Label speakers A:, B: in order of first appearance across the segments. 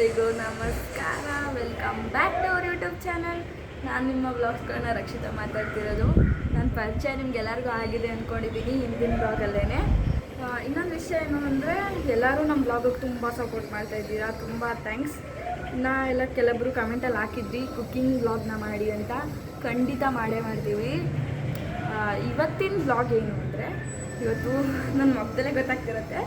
A: ಎಲ್ರಿಗೂ ನಮಸ್ಕಾರ, welcome back to our YouTube channel. ನಾನು ನಿಮ್ಮ ವ್ಲಾಗ್ಸ್ಗಳನ್ನ ರಕ್ಷಿತಾ ಮಾತಾಡ್ತಿರೋದು. ನನ್ನ ಪರಿಚಯ ನಿಮ್ಗೆಲ್ಲರಿಗೂ ಆಗಿದೆ ಅಂದ್ಕೊಂಡಿದ್ದೀನಿ ಹಿಂದಿನ ಬ್ಲಾಗಲ್ಲೇ. ಇನ್ನೊಂದು ವಿಷಯ ಏನು ಅಂದರೆ, ಎಲ್ಲರೂ ನಮ್ಮ ಬ್ಲಾಗಿಗೆ ತುಂಬ ಸಪೋರ್ಟ್ ಮಾಡ್ತಾಯಿದ್ದೀರಾ, ತುಂಬ ಥ್ಯಾಂಕ್ಸ್. ಇನ್ನು ಎಲ್ಲ ಕೆಲವೊಬ್ಬರು ಕಮೆಂಟಲ್ಲಿ ಹಾಕಿದ್ರಿ ಕುಕ್ಕಿಂಗ್ ಬ್ಲಾಗ್ನ ಮಾಡಿ ಅಂತ. ಖಂಡಿತ ಮಾಡೇ ಮಾಡ್ತೀವಿ. ಇವತ್ತಿನ ಬ್ಲಾಗ್ ಏನು ಅಂದರೆ, ಇವತ್ತು ನನ್ನ ಮೊದಲೇ ಗೊತ್ತಾಗ್ತಿರುತ್ತೆ,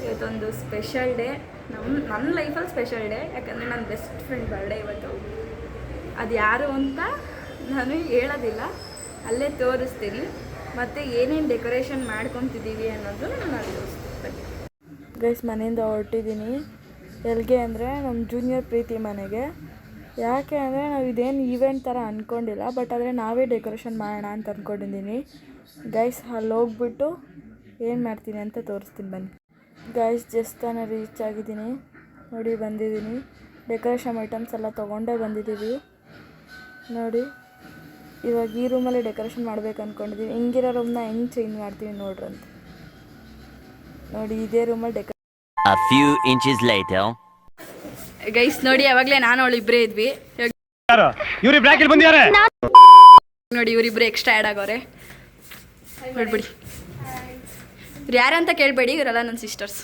A: ಇವತ್ತೊಂದು ಸ್ಪೆಷಲ್ ಡೇ, ನನ್ನ ಲೈಫಲ್ಲಿ ಸ್ಪೆಷಲ್ ಡೇ. ಯಾಕಂದರೆ ನನ್ನ ಬೆಸ್ಟ್ ಫ್ರೆಂಡ್ ಬರ್ಡೇ ಇವತ್ತು. ಅದು ಯಾರು ಅಂತ ನಾನು ಹೇಳೋದಿಲ್ಲ, ಅಲ್ಲೇ ತೋರಿಸ್ತೀನಿ. ಮತ್ತು ಏನೇನು ಡೆಕೋರೇಷನ್ ಮಾಡ್ಕೊತಿದ್ದೀವಿ ಅನ್ನೋದು ನಾನು ತೋರಿಸ್ತೀನಿ. ಗೈಸ್, ಮನೆಯಿಂದ ಹೊರಟಿದ್ದೀನಿ. ಎಲ್ಲಿಗೆ ಅಂದರೆ ನಮ್ಮ ಜೂನಿಯರ್ ಪ್ರೀತಿ ಮನೆಗೆ. ಯಾಕೆ ಅಂದರೆ ನಾವು ಇದೇನು ಈವೆಂಟ್ ಥರ ಅಂದ್ಕೊಂಡಿಲ್ಲ, ಬಟ್ ಆದರೆ ನಾವೇ ಡೆಕೋರೇಷನ್ ಮಾಡೋಣ ಅಂತ ಅಂದ್ಕೊಂಡಿದ್ದೀನಿ. ಗೈಸ್, ಅಲ್ಲಿ ಹೋಗ್ಬಿಟ್ಟು ಏನು ಮಾಡ್ತೀನಿ ಅಂತ ತೋರಿಸ್ತೀನಿ ಬನ್ನಿ. ಗೈಸ್, ಜಸ್ಟ್ ತಾನೇ ರೀಚ್ ಆಗಿದ್ದೀನಿ. ನೋಡಿ, ಬಂದಿದ್ದೀನಿ. ಡೆಕೋರೇಷನ್ ಐಟಮ್ಸ್ ಎಲ್ಲ ತೊಗೊಂಡೇ ಬಂದಿದ್ದೀವಿ. ನೋಡಿ, ಇವಾಗ ಈ ರೂಮಲ್ಲಿ ಡೆಕೋರೇಷನ್ ಮಾಡ್ಬೇಕು ಅಂದ್ಕೊಂಡಿದ್ದೀವಿ. ಹಿಂಗಿರೋ ರೂಮ್ನ ಹೆಂಗೆ ಚೇಂಜ್ ಮಾಡ್ತೀವಿ ನೋಡ್ರಿ ಅಂತ. ನೋಡಿ, ಇದೇ ರೂಮಲ್ಲಿ ಗೈಸ್ ನೋಡಿ, ಅವಾಗಲೇ ನಾನು ಅವಳು ಇಬ್ಬರೇ ಇದ್ವಿ. ನೋಡಿ, ಇವರಿಬ್ಬರು ಎಕ್ಸ್ಟ್ರಾ ಆ್ಯಡ್ ಆಗೋರೆ. ನೋಡ್ಬಿಡಿ, ಇವ್ರು ಯಾರು ಅಂತ ಕೇಳಬೇಡಿ, ಇವರೆಲ್ಲ ನನ್ನ ಸಿಸ್ಟರ್ಸ್.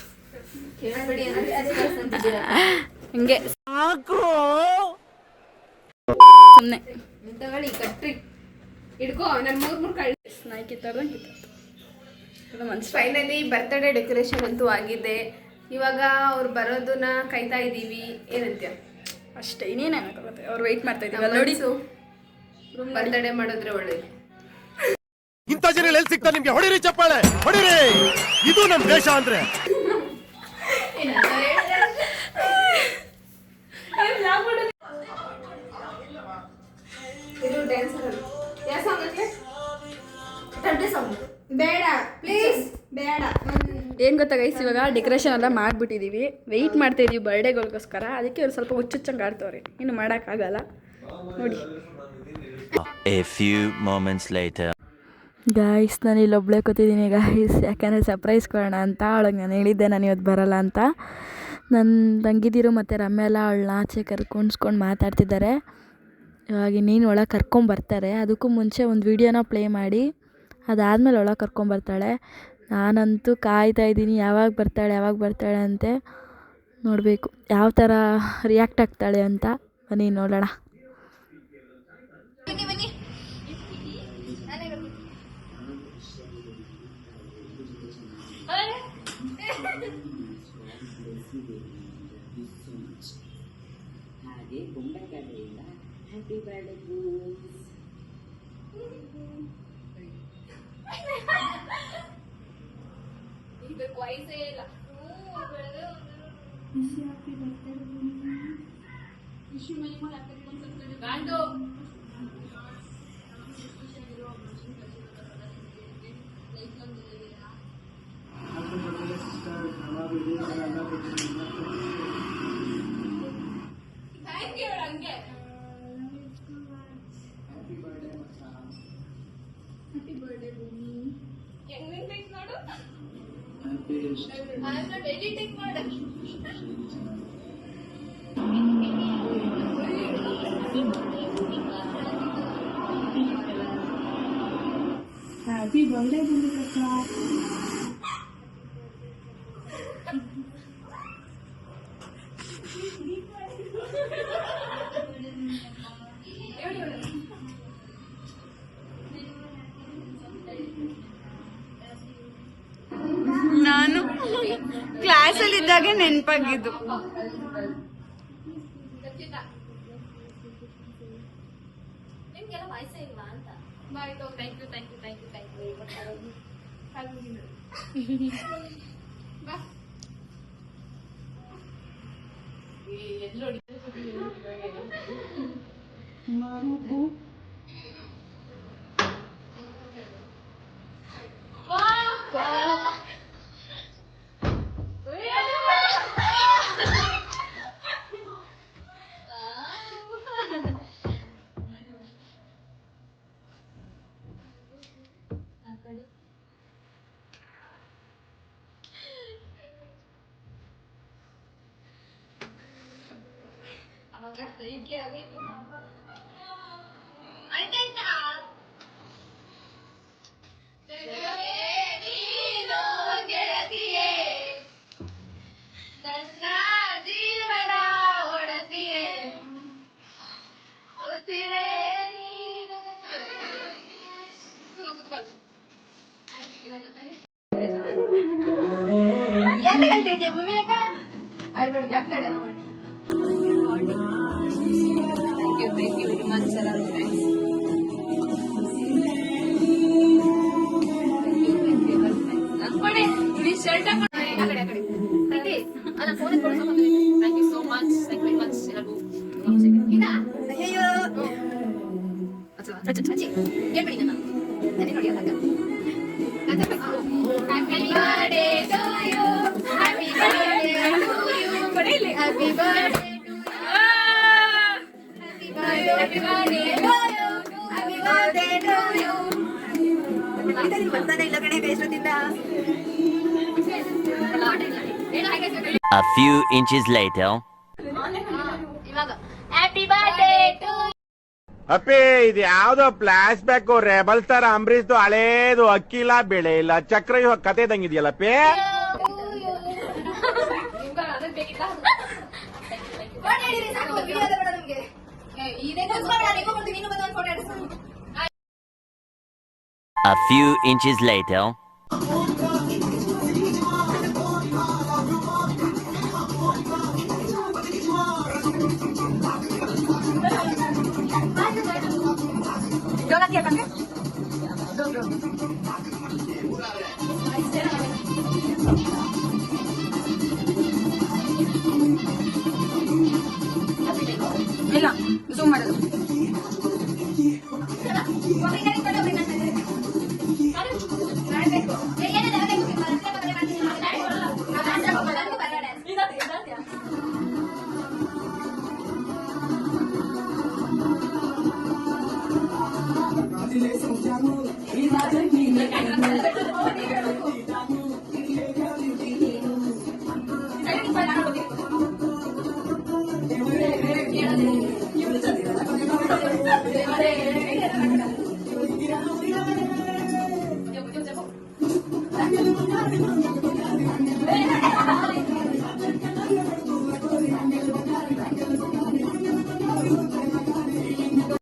A: ಹಿಂಗೆ ಸುಮ್ಮನೆ
B: ಹಿಡ್ಕೋ. ನಾನು ಮೂರು
A: ನಾಯ್ಕಿ ತಗೊಂಡು
B: ಫೈನಲಿ ಬರ್ತ್ಡೇ ಡೆಕೋರೇಷನ್ ಅಂತೂ ಆಗಿದೆ. ಇವಾಗ ಅವ್ರು ಬರೋದನ್ನ ಕಾಯ್ತಾ ಇದ್ದೀವಿ. ಏನಂತೀಯ?
A: ಅಷ್ಟೇ, ಇನ್ನೇನಾಗುತ್ತೆ. ಅವ್ರು ವೆಯ್ಟ್ ಮಾಡ್ತಾ ಇದ್ದೀವಿ. ನೋಡಿ,
B: ಬರ್ತ್ಡೇ ಮಾಡಿದ್ರೆ ಒಳ್ಳೇದು.
C: ಇಂಥ ಜನ ಎಲ್ಲಿ ಸಿಗ್ತಾರೆ ನಿಮ್ಗೆ? ಹೊಡಿರಿ, ಚಪ್ಪಾಳೆ ಹೊಡಿರಿ. ಇದು ನಮ್ಮ ದೇಶ ಅಂದ್ರೆ.
B: ಬೇಡ ಪ್ಲೀಸ್, ಬೇಡ.
A: ಏನು ಗೊತ್ತಾ ಗೈಸ್, ಇವಾಗ ಡೆಕೋರೇಷನ್ ಎಲ್ಲ ಮಾಡಿಬಿಟ್ಟಿದ್ದೀವಿ. ವೆಯ್ಟ್ ಮಾಡ್ತಾ ಇದ್ದೀವಿ ಬರ್ಡೇಗೋಸ್ಕರ. ಅದಕ್ಕೆ ಇವ್ರು ಸ್ವಲ್ಪ ಹುಚ್ಚುಚ್ಚಂಗೆ ಆಡ್ತವ್ರೆ. ಇನ್ನು ಮಾಡೋಕ್ಕಾಗಲ್ಲ. ನೋಡಿ, ಗಾಯ್ಸ್, ನಾನು ಇಲ್ಲೊಬ್ಳೆ ಕೂತಿದ್ದೀನಿ ಗಾಯ್ಸ್. ಯಾಕಂದರೆ ಸರ್ಪ್ರೈಸ್ ಕೊಡೋಣ ಅಂತ. ಅವಳಿಗೆ ನಾನು ಹೇಳಿದ್ದೆ ನಾನು ಇವತ್ತು ಬರೋಲ್ಲ ಅಂತ. ನನ್ನ ತಂಗಿದಿರು ಮತ್ತು ರಮ್ಯ ಎಲ್ಲ ಅವಳನ್ನ ಆಚೆ ಕರ್ಕೊಂಡ್ಸ್ಕೊಂಡು ಮಾತಾಡ್ತಿದ್ದಾರೆ. ಇವಾಗ ಇನ್ನೇನು ಒಳಗೆ ಕರ್ಕೊಂಬರ್ತಾರೆ. ಅದಕ್ಕೂ ಮುಂಚೆ ಒಂದು ವೀಡಿಯೋನ ಪ್ಲೇ ಮಾಡಿ ಅದಾದಮೇಲೆ ಒಳಗೆ ಕರ್ಕೊಂಬರ್ತಾಳೆ. ನಾನಂತೂ ಕಾಯ್ತಾಯಿದ್ದೀನಿ, ಯಾವಾಗ ಬರ್ತಾಳೆ ಅಂತೆ. ನೋಡಬೇಕು ಯಾವ ಥರ ರಿಯಾಕ್ಟ್ ಆಗ್ತಾಳೆ ಅಂತ. ಬನ್ನಿ ನೋಡೋಣ.
D: ಹಾಗೆ ಗೊಂಬೆಕಡೆಯಿಂದ ಹ್ಯಾಪಿ ಬರ್ಡೇ
B: ಇದಕ್ಕೆ ವಯಸ್ಸೇ ಇಲ್ಲ.
D: Happy birthday Bhoomika.
A: ನಾನು ಕ್ಲಾಸಲ್ಲಿದ್ದಾಗ ನೆನಪಾಗಿದ್ದು.
B: ನಿಮ್ಗೆಲ್ಲ ವಯಸ್ಸೇ ಇಲ್ವಾ ಅಂತ. Thank you.
E: A few inches later.
F: ಅಪ್ಪಿ ಇದು ಯಾವ್ದೋ ಫ್ಲಾಶ್ ಬ್ಯಾಕ್ ರೆಬಲ್ ತರ ಅಂಬರೀಶ್ದು ಹಳೇದು ಅಕ್ಕಿಲ್ಲ ಬೆಳೆ ಇಲ್ಲ ಚಕ್ರ ಇವಾಗ ಕತೆ ಇದಂಗಿದ್ಯಲ್ಲಪ್ಪಿ.
E: A few inches later.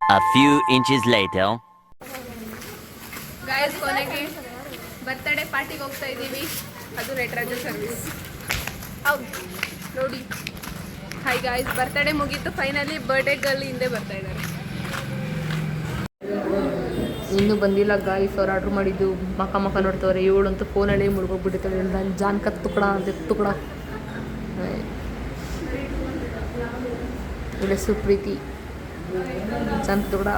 E: A few inches later.
B: ಗಾಯಸ್ ಕೊನೆಗೆ ಬರ್ತಡೇ ಪಾರ್ಟಿಗೆ ಹೋಗ್ತಾ ಇದ್ದೀವಿ. ಅದು ನಟರಾಜ ಸರ್ವಿಸ್. ಹೌದು ನೋಡಿ. ಹಾಯ್ ಗಾಯ್ಸ್, ಬರ್ತಡೇ ಮುಗೀತು. ಫೈನಲಿ ಬರ್ಡೇ ಗರ್ಲ್ ಹಿಂದೆ ಬರ್ತಾ ಇದ್ದಾರೆ.
G: ಇನ್ನೂ ಬಂದಿಲ್ಲ ಗಾಯ್ಸ್. ಅವ್ರು ಆರ್ಡ್ರ್ ಮಾಡಿದ್ದು ಮಕ್ಕ ನೋಡ್ತವ್ರೆ. ಇವಳಂತೂ ಫೋನಲ್ಲೇ ಮುಳುಗೋಗ್ಬಿಟ್ಟಿರ್ತಾಳೆ. ನಾನು ಜಾನ್ ಕತ್ ತುಕಡ ಅಂತ ತುಕಡ. ಇವಳ ಹೆಸರು ಪ್ರೀತಿ. ಜಾನ್ ತುಕಡ.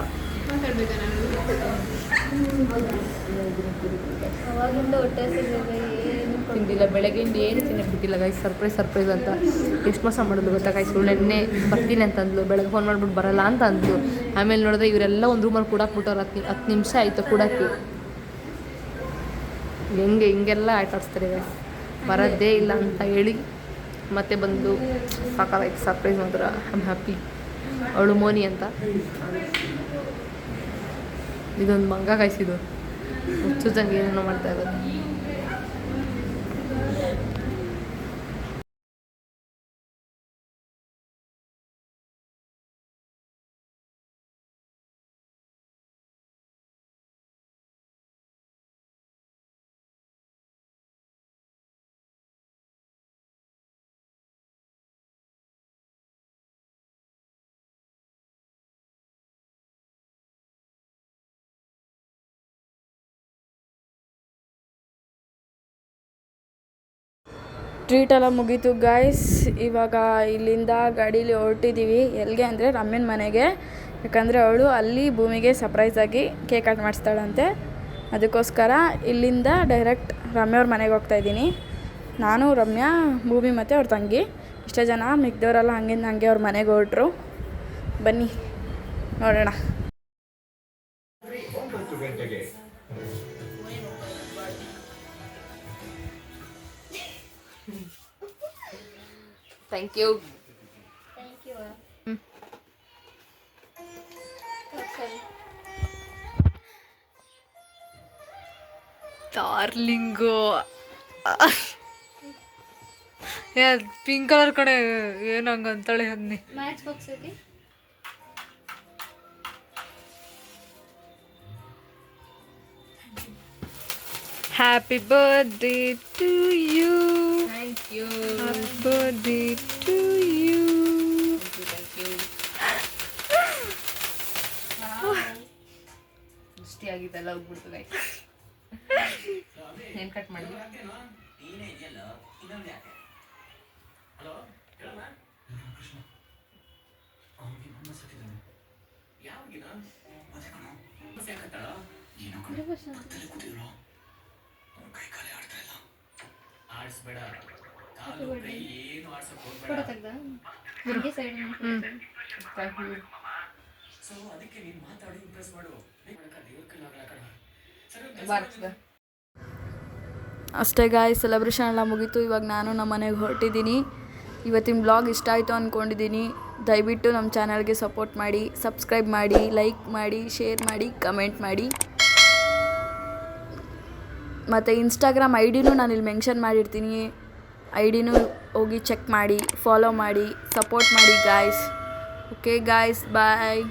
G: ತಿಂದಿಲ್ಲ, ಬೆಳಗ್ಗೆಯಿಂದ ಏನು ತಿನ್ನಕ್ಕೆ ಬಿಟ್ಟಿಲ್ಲ ಗಾಯ್ಸ್. ಸರ್ಪ್ರೈಸ್ ಅಂತ ಎಷ್ಟು ಮೋಸ ಮಾಡೋದು ಗೊತ್ತಾ ಗಾಯ್ಸ್. ನೆನ್ನೆ ಬರ್ತೀನಿ ಅಂತಂದ್ಲು, ಬೆಳಗ್ಗೆ ಫೋನ್ ಮಾಡ್ಬಿಟ್ಟು ಬರಲ್ಲ ಅಂತ ಅಂದ್ಲು. ಆಮೇಲೆ ನೋಡಿದ್ರೆ ಇವರೆಲ್ಲ ಒಂದು ರೂಮಲ್ಲಿ ಕೂಡಾಕ್ಬಿಟ್ಟವ್ರು. 10 ನಿಮಿಷ ಆಯಿತು ಕೂಡಾಕಿ. ಹಿಂಗೆಲ್ಲ ಆಟ ಆಡಿಸ್ತಾರೆ ಗಾಯ್ಸ್. ಬರೋದೇ ಇಲ್ಲ ಅಂತ ಹೇಳಿ ಮತ್ತೆ ಬಂದು ಸಾಕಾಯ್ತು. ಸರ್ಪ್ರೈಸ್ ಮಾತ್ರ ಐ ಆಮ್ ಹ್ಯಾಪಿ. ಅವಳು ಮೋನಿ ಅಂತ. ಇದೊಂದು ಮಂಗ ಕಾಯಿಸಿದ್ದು ಹುಚ್ಚುಚ್ಚಂಗೆ ಏನೇನೋ ಮಾಡ್ತಾ ಇರೋದು.
A: ಟ್ರೀಟ್ ಎಲ್ಲ ಮುಗೀತು ಗಾಯ್ಸ್. ಇವಾಗ ಇಲ್ಲಿಂದ ಗಾಡೀಲಿ ಹೊರಟಿದ್ದೀವಿ. ಎಲ್ಲಿಗೆ ಅಂದರೆ ರಮ್ಯನ ಮನೆಗೆ. ಯಾಕಂದರೆ ಅವಳು ಅಲ್ಲಿ ಭೂಮಿಗೆ ಸರ್ಪ್ರೈಸಾಗಿ ಕೇಕ್ ಕಟ್ ಮಾಡಿಸ್ತಾಳಂತೆ. ಅದಕ್ಕೋಸ್ಕರ ಇಲ್ಲಿಂದ ಡೈರೆಕ್ಟ್ ರಮ್ಯವ್ರ ಮನೆಗೆ ಹೋಗ್ತಾಯಿದ್ದೀನಿ. ನಾನು, ರಮ್ಯಾ, ಭೂಮಿ ಮತ್ತು ಅವ್ರ ತಂಗಿ ಇಷ್ಟೇ ಜನ. ಮಿಕ್ದವರೆಲ್ಲ ಹಂಗೆ ಅವ್ರ ಮನೆಗೆ ಹೊರಟ್ರು. ಬನ್ನಿ ನೋಡೋಣ.
G: Thank you. Darling pink colour ಕಡೆ ಏನು ಹಂಗಂತಾಳೆ ಅನ್ನಿ.
A: ಮ್ಯಾಚ್ ಬಾಕ್ಸ್ ಐತಿ.
G: Happy birthday to you.
B: Thank you.
G: Happy birthday to you. ದೃಷ್ಟಿ ಆಗಿದ್ದೆಲ್ಲ ಹೋಗ್ಬಿಡ್ತು ಗೈಸ್. ಏನು ಕಟ್ ಮಾಡಿ
A: ಅಷ್ಟೇ ಗಾಯ್, ಸೆಲೆಬ್ರೇಷನ್ ಎಲ್ಲ ಮುಗೀತು. ಇವಾಗ ನಾನು ನಮ್ಮ ಮನೆಗೆ ಹೊರಟಿದ್ದೀನಿ. ಇವತ್ತಿನ ಬ್ಲಾಗ್ ಇಷ್ಟ ಆಯಿತು ಅಂದ್ಕೊಂಡಿದ್ದೀನಿ. ದಯವಿಟ್ಟು ನಮ್ಮ ಚಾನಲ್ಗೆ ಸಪೋರ್ಟ್ ಮಾಡಿ, ಸಬ್ಸ್ಕ್ರೈಬ್ ಮಾಡಿ, ಲೈಕ್ ಮಾಡಿ, ಶೇರ್ ಮಾಡಿ, ಕಮೆಂಟ್ ಮಾಡಿ. ಮತ್ತು ಇನ್ಸ್ಟಾಗ್ರಾಮ್ ಐಡಿನೂ ನಾನು ಇಲ್ಲಿ ಮೆನ್ಷನ್ ಮಾಡಿರ್ತೀನಿ. ಐಡಿನೂ ಹೋಗಿ ಚೆಕ್ ಮಾಡಿ, ಫಾಲೋ ಮಾಡಿ, ಸಪೋರ್ಟ್ ಮಾಡಿ ಗಾಯ್ಸ್. ಓಕೆ ಗಾಯ್ಸ್, ಬಾಯ್.